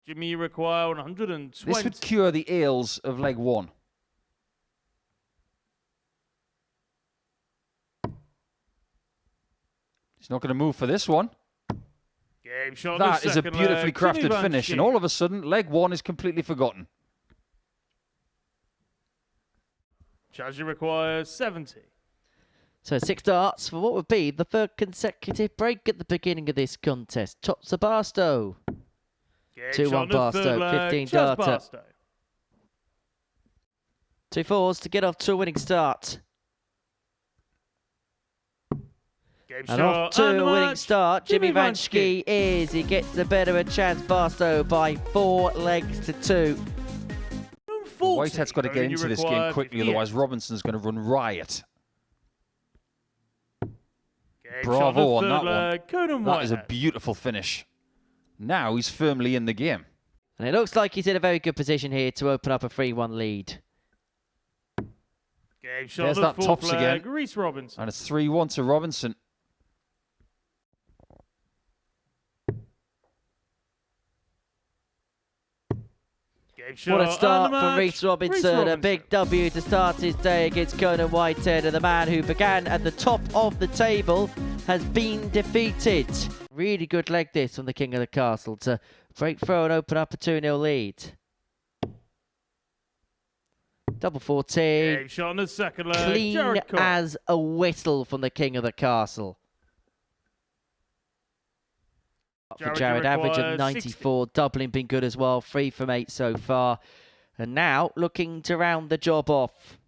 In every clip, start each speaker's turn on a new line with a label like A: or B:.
A: Jimmy, you require 120.
B: This would cure the ails of leg one. He's not going to move for this one.
A: Game shot.
B: That is a beautifully crafted finish, and all of a sudden, leg one is completely forgotten.
A: Judge requires 70.
C: So 6 darts for what would be the third consecutive break at the beginning of this contest. Tops the Barstow. 2-1 Barstow, 15 darter. 2 fours to get off to a winning start. And off to a winning start, Jimmy Vanschke is. He gets the better of a chance, Barstow, by 4 legs to 2.
B: Whitehead's got to get into this game quickly, otherwise Robinson's going to run riot. Bravo on that one. That is a beautiful finish. Now he's firmly in the game.
C: And it looks like he's in a very good position here to open up a 3-1 lead.
B: There's that tops again.
A: Reece Robinson.
B: And it's 3-1 to Robinson.
C: What a start for Reece Robinson. A big W to start his day against Conan Whitehead. And the man who began at the top of the table has been defeated. Really good leg this from the King of the Castle to break through and open up a 2-0 lead. Double 14.
A: Shot on the second leg.
C: Clean as a whistle from the King of the Castle. For Jared, average of 94, 60. Doubling been good as well, 3 from 8 so far. And now looking to round the job off.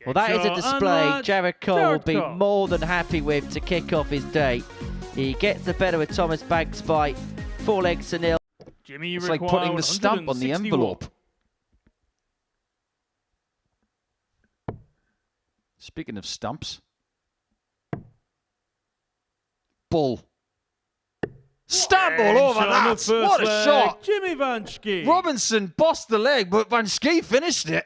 C: Well, that is a display Jared Cole will be more than happy with to kick off his day. He gets the better with Thomas Banks by 4 legs to 0.
A: Jimmy,
B: it's like putting the stamp on the envelope. Speaking of stamps. Bull. Stamp all over that. What a shot.
A: Jimmy Vanschke.
B: Robinson bossed the leg, but Vanschke finished it.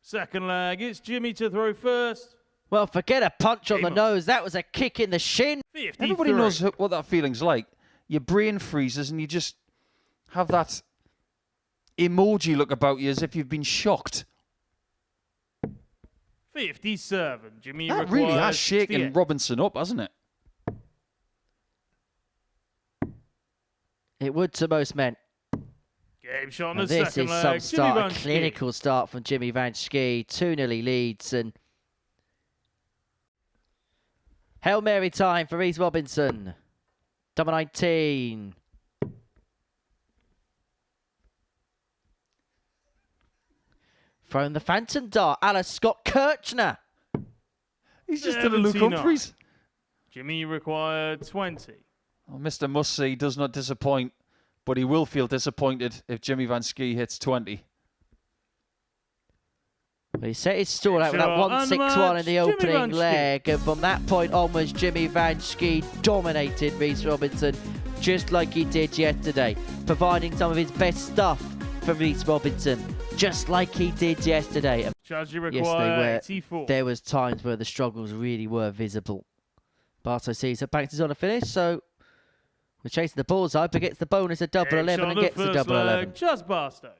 A: Second leg, it's Jimmy to throw first.
C: Well, forget a punch on the nose. That was a kick in the shin.
A: 53.
B: Everybody knows what that feeling's like. Your brain freezes and you just have that emoji look about you as if you've been shocked.
A: 57. Jimmy
B: that really has
A: 68.
B: shaken Robinson up, hasn't it?
C: It would to most men.
A: Game shot on the
C: this
A: second
C: is
A: leg.
C: some start, a clinical start from Jimmy Vanschke. 2-0 leads and Hail Mary time for Reece Robinson. Double 19. Throwing the phantom dart, Alice Scott Kirchner.
B: He's just done a Luke Humphries.
A: Jimmy required 20.
B: Oh, Mr. Must-See does not disappoint, but he will feel disappointed if Jimmy Vanschke hits 20.
C: Well, he set his stall out with that 1-6-1 in the opening leg, and from that point onwards, Jimmy Vanschke dominated Reece Robinson just like he did yesterday, providing some of his best stuff for Reece Robinson, just like he did yesterday.
A: Yes, they were. 84.
C: There was times where the struggles really were visible. Barstow sees that Banks is on a finish, so we're chasing the bullseye, but gets the bonus of double 11 and gets the double 11.
A: Just Barstow.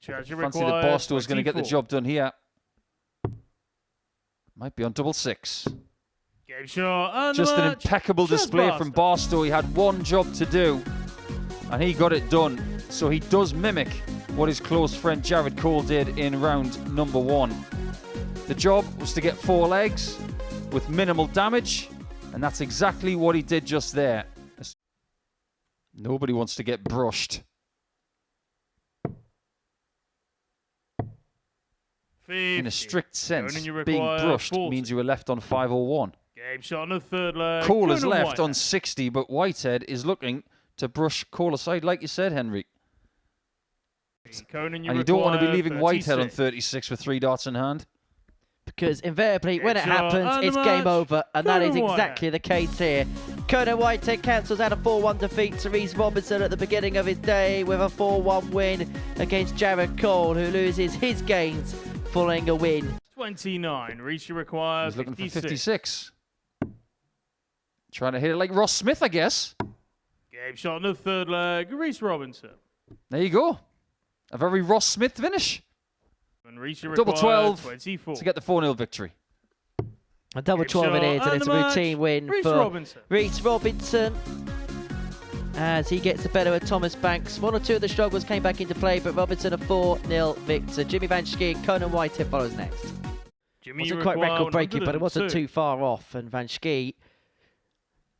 B: Fancy that Barstow is going to get the job done here. Might be on double 6.
A: Game shot.
B: Just an impeccable display from Barstow. He had one job to do, and he got it done. So he does mimic what his close friend Jared Cole did in round number 1. The job was to get 4 legs with minimal damage, and that's exactly what he did just there. Nobody wants to get brushed.
A: 50.
B: In a strict sense, being brushed means you were left on 501.
A: Game shot on the third leg.
B: Cole is left on 60, but Whitehead is looking to brush Cole aside, like you said, Henry.
A: And
B: you don't want to be leaving
A: 36.
B: Whitehead on 36 with 3 darts in hand.
C: Because invariably, when it happens, it's game over, and that is exactly the case here. Conan Whitehead cancels out a 4-1 defeat to Reece Robinson at the beginning of his day with a 4-1 win against Jared Cole, who loses his gains following a win
A: 29. Reach you require.
B: He's looking
A: 56.
B: for 56. Trying to hit it like Ross Smith, I guess.
A: Game shot in the third leg. Reese Robinson.
B: There you go. A very Ross Smith finish.
A: And reach you
B: Double
A: require.
B: 12
A: 24.
B: to get the 4-0 victory.
C: A double
A: Game
C: 12 it
A: shot
C: is, and
A: and
C: it's a
A: the match.
C: routine win
A: Reece
C: for
A: Robinson.
C: Reece Robinson. As he gets the better of Thomas Banks. One or two of the struggles came back into play, but Robinson a 4-0 victor. Jimmy Van Schie and Conan Whitehead follows next.
A: Jimmy
C: Wasn't quite
A: require
C: record breaking, but it wasn't
A: 102.
C: too far off. And Van Schie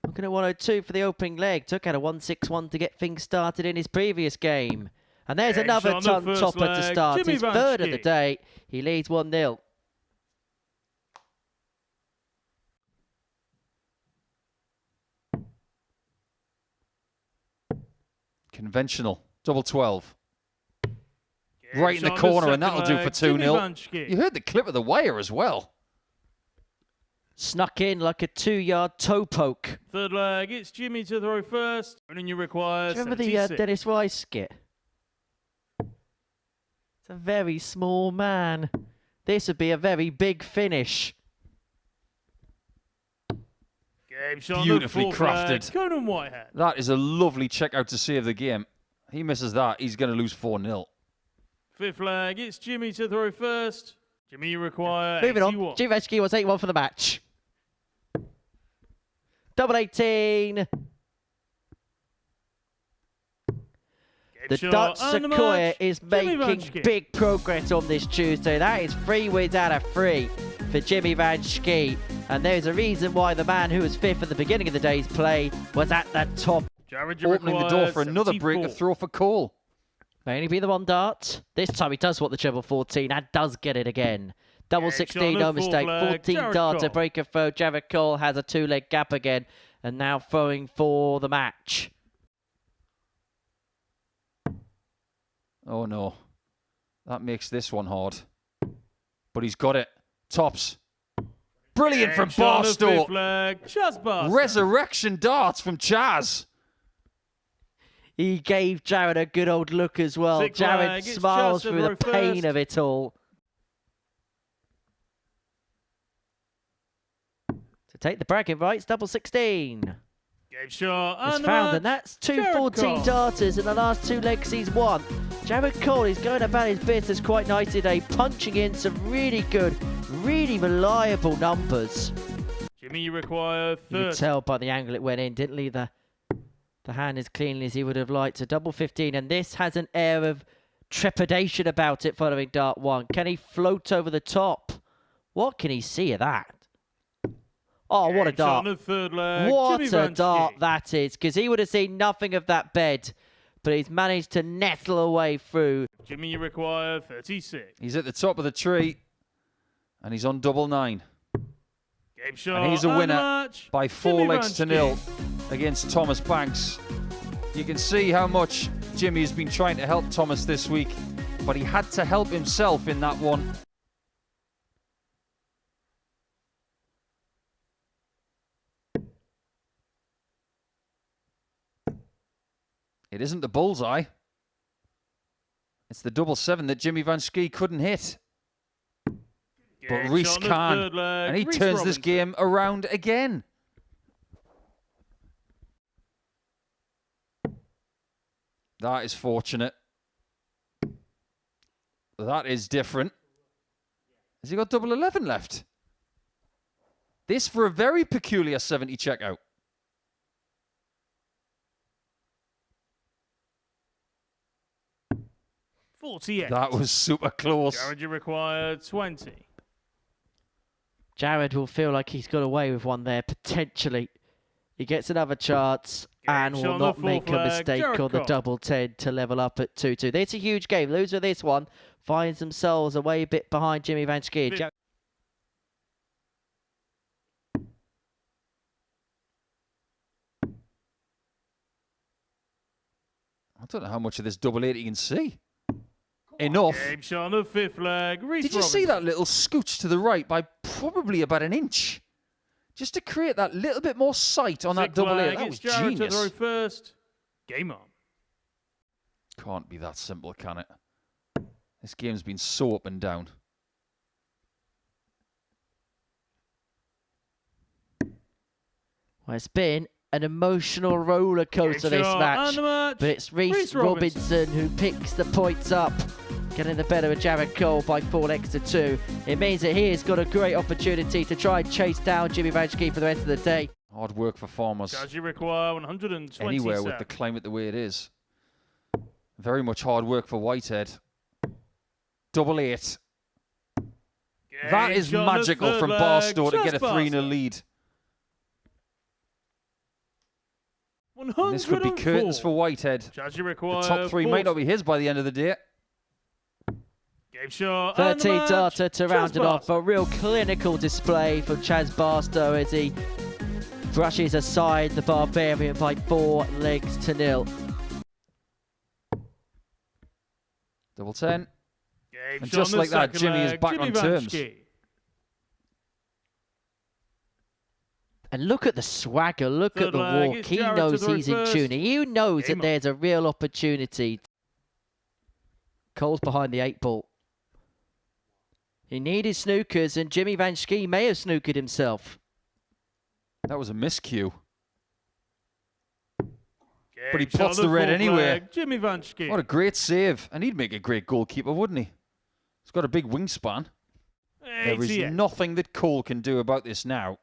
C: looking at 102 for the opening leg. Took out a 161 to get things started in his previous game. And there's
A: Game
C: another
A: shot on the first
C: topper to
A: leg.
C: start
A: Jimmy
C: his
A: Van
C: third of the
A: Schie.
C: day. He leads 1-0.
B: Conventional. Double 12.
A: Game
B: Right in the
A: shot on
B: corner, and
A: second
B: that'll do
A: leg.
B: for
A: Jimmy
B: 2-0.
A: Van Schie.
B: You heard the clip of the wire as well.
C: Snuck in like a 2-yard toe poke.
A: Third leg. It's Jimmy to throw first. And you require.
C: Do you remember the
A: 76.
C: Dennis Rice skit? It's a very small man. This would be a very big finish.
A: Game shot on the
B: Beautifully
A: fourth leg.
B: crafted.
A: Conan Whitehead.
B: That is a lovely check out to save the game. He misses that, he's going to lose 4-0.
A: Fifth leg. It's Jimmy to throw first. Jimmy, you require.
C: Moving
A: 81.
C: on. Jimmy Van Schie was 8-1 for the match. Double 18.
A: Game
C: The
A: shot
C: Dutch
A: and the
C: Sequoia
A: match.
C: is
A: Jimmy Van
C: making
A: Schie.
C: big progress on this Tuesday. That is 3 wins out of 3 for Jimmy Van Schie. And there's a reason why the man who was 5th at the beginning of the day's play was at the top.
A: Jared, you
B: Opening the door
A: require
B: for another
A: 74.
B: break to throw for Cole.
C: May only be the one dart. This time he does want the treble 14 and does get it again. Double
A: Yeah,
C: 16,
A: shot on
C: no
A: the fourth
C: mistake.
A: leg,
C: 14
A: Jared
C: darter
A: Cole.
C: breaker throw. Jared Cole has a 2-leg gap again and now throwing for the match.
B: Oh no. That makes this one hard. But he's got it. Tops. Brilliant
A: Game
B: from
A: shot on the
B: Barstow.
A: fifth leg. Chaz Barstow.
B: Resurrection darts from Chaz.
C: He gave Jared a good old look as well.
A: Sixth
C: Jared
A: leg, it's
C: smiles
A: just
C: through the
A: over
C: pain
A: first.
C: of it all. To take the bracket rights, double 16.
A: Game shot
C: It's
A: and the
C: found,
A: match.
C: and that's two
A: Jared
C: 14
A: Cole.
C: darters in the last 2 legs he's won. Jared Cole is going about his business quite nicely today, punching in some really good, really reliable numbers.
A: Jimmy, you require
C: You could
A: 30.
C: tell by the angle it went in, didn't leave the hand as cleanly as he would have liked. So double 15, and this has an air of trepidation about it following dart 1. Can he float over the top? What can he see of that? Oh, what a
A: Game shot
C: dart.
A: on the third leg.
C: What
A: Jimmy
C: a
A: Van
C: dart
A: Schie.
C: that is, because he would have seen nothing of that bed, but he's managed to nettle away through.
A: Jimmy, you require 36.
B: He's at the top of the tree. And he's on double 9.
A: Game shot
B: And he's a
A: and
B: winner
A: match.
B: by 4
A: Jimmy
B: legs to
A: Van
B: 0
A: Schie.
B: against Thomas Banks. You can see how much Jimmy has been trying to help Thomas this week, but he had to help himself in that one. It isn't the bullseye. It's the double 7 that Jimmy Van Schie couldn't hit. But
A: Game
B: Reese
A: shot on the
B: can,
A: third leg.
B: and he
A: Reece
B: turns this
A: Robinson.
B: game around again. That is fortunate. That is different. Has he got double 11 left? This for a very peculiar 70 checkout.
A: $48.
B: That was super close.
A: Jared, you require 20.
C: Jared will feel like he's got away with one there, potentially. He gets another chance and
A: shot
C: will
A: on the
C: not
A: fourth
C: make a
A: leg,
C: mistake
A: Jared
C: on the
A: Cole.
C: double 10 to level up at 2-2. It's a huge game. Loser this one finds themselves away a bit behind Jimmy Van Schie.
A: Fifth.
C: Jared-
B: I don't know how much of this double 8 you can see. Enough.
A: Game shot on the fifth leg. Reece
B: Did you see that little scooch to the right by probably about an inch? Just to create that little bit more sight on that
A: Sixth
B: double 8.
A: leg,
B: That
A: it's
B: was
A: Jared to throw
B: genius.
A: first. Game on.
B: Can't be that simple, can it? This game's been so up and down.
C: Well, it's been an emotional roller coaster this match, but it's Reece Robinson who picks the points up, getting the better of Jared Cole by 4 legs to 2. It means that he has got a great opportunity to try and chase down Jimmy Vanschke for the rest of the day.
B: Hard work for farmers.
A: Does you require 120
B: anywhere with the climate the way it is. Very much hard work for Whitehead. Double 8. That is magical from Barstow to get a 3-0 lead. And this could be curtains for Whitehead. The top 3 might not be his by the end of the day.
C: 13 data to round it off. A real clinical display from Chaz Barstow as he brushes aside the Barbarian by 4 legs to 0.
B: Double 10. And just like that, Jimmy is back on terms.
C: And look at the swagger, look at the walk. He knows he's in tune. He knows that there's a real opportunity. Cole's behind the 8 ball. He needed snookers, and Jimmy Vanschke may have snookered himself.
B: That was a miscue. But he pots the red anyway.
A: Jimmy Vanschke.
B: What a great save. And he'd make a great goalkeeper, wouldn't he? He's got a big wingspan. There is nothing that Cole can do about this now.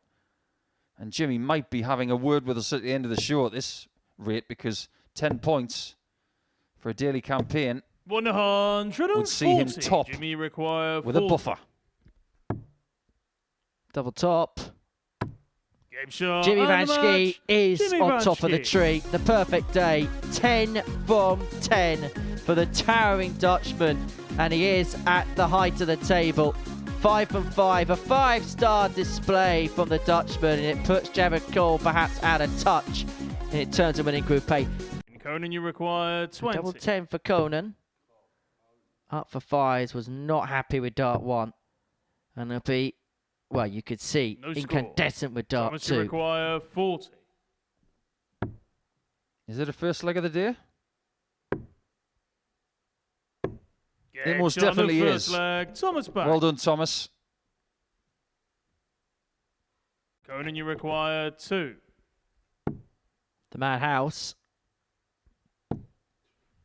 B: And Jimmy might be having a word with us at the end of the show at this rate, because 10 points for a daily campaign
A: 140
B: would see him top
A: Jimmy require
B: with a buffer.
C: Double top. Jimmy Vanschke is on top of the tree. The perfect day. 10 from 10 for the towering Dutchman. And he is at the height of the table. 5 from 5. A 5-star display from the Dutchman. And it puts Jared Cole perhaps out of touch. And it turns him in Group A.
A: Conan, you require 20.
C: Double 10 for Conan. Up for 5s. Was not happy with Dart 1. And it'll be... Well, you could see incandescent with Dart 2.
A: Require 40.
B: Is it a first leg of the day? It most definitely is.
A: Thomas back.
B: Well done, Thomas.
A: Conan, you require 2.
C: The Madhouse.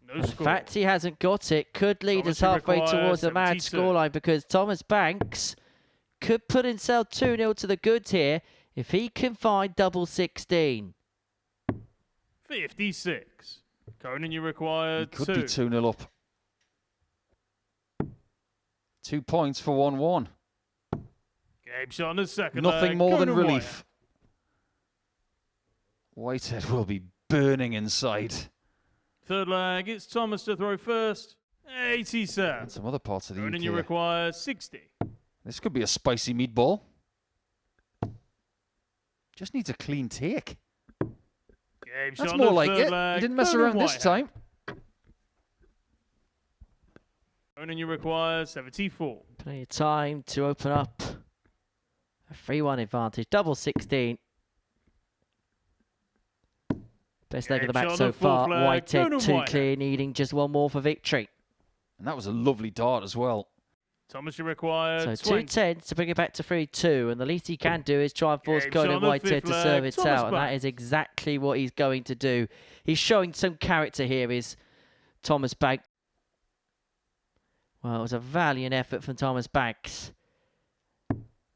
A: No
C: The
A: score.
C: fact he hasn't got it could lead us halfway towards the mad scoreline, because Thomas Banks could put himself 2-0 to the goods here if he can find double 16.
A: 56. Conan, you require 2.
B: Could be 2-0 up. 2 points for 1-1.
A: Game shot on the second
B: Nothing
A: leg.
B: more than
A: Conan
B: relief. Whitehead will be burning inside.
A: Third leg, it's Thomas to throw first. 87.
B: And some other parts of the
A: Conan,
B: UK.
A: you require 60.
B: This could be a spicy meatball. Just needs a clean take.
A: Game
B: That's
A: shot
B: more
A: on the
B: like
A: third
B: it.
A: leg.
B: He didn't mess
A: Conan
B: around this
A: Whitehead.
B: time.
A: Conan, you require 74.
C: Plenty of time to open up a 3-1 advantage. Double 16. Best leg of the match so far. Whitehead 2 clear, needing just 1 more for victory.
B: And that was a lovely dart as well.
A: Thomas, you require
C: So
A: 20.
C: 2-10 to bring it back to 3-2, and the least he can do is try and force
A: Game
C: Conan
A: shot on the
C: Whitehead
A: fifth
C: to serve
A: leg.
C: it
A: Thomas
C: out, and that
A: back.
C: is exactly what he's going to do. He's showing some character here, is Thomas Banks. Well, it was a valiant effort from Thomas Banks.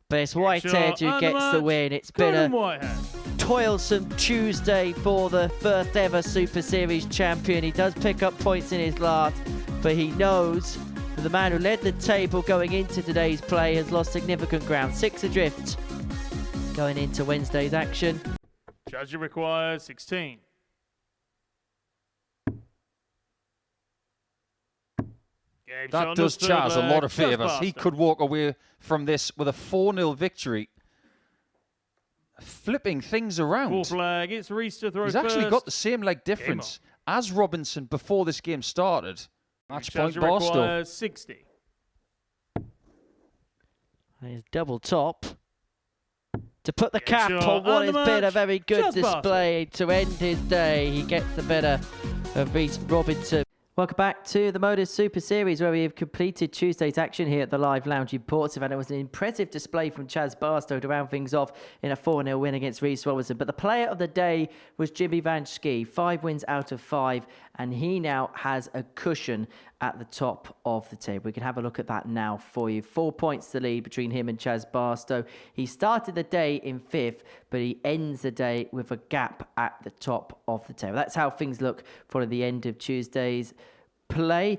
C: But it's Whitehead who gets the win. It's been a toilsome Tuesday for the first ever Super Series champion. He does pick up points in his last, but he knows that the man who led the table going into today's play has lost significant ground. 6 adrift going into Wednesday's action.
A: Judge, you require 16.
B: That does Chaz a lot of favours. He could walk away from this with a 4-0 victory, flipping things around.
A: Full flag, it's Reece to throw
B: He's
A: first.
B: actually got the same leg difference as Robinson before this game started. Match point Barstow.
A: 60.
C: His double top to put the cap on what has been a very good display to end his day. He gets the better of Reece Robinson. Welcome back to the MODUS Super Series, where we have completed Tuesday's action here at the live lounge in Portsmouth, and it was an impressive display from Chaz Barstow to round things off in a 4-0 win against Reece Robertson. But the player of the day was Jimmy Van Schie, 5 wins out of 5, and he now has a cushion at the top of the table. We can have a look at that now for you. 4 points to lead between him and Chaz Barstow. He started the day in 5th, but he ends the day with a gap at the top of the table. That's how things look for the end of Tuesday's play.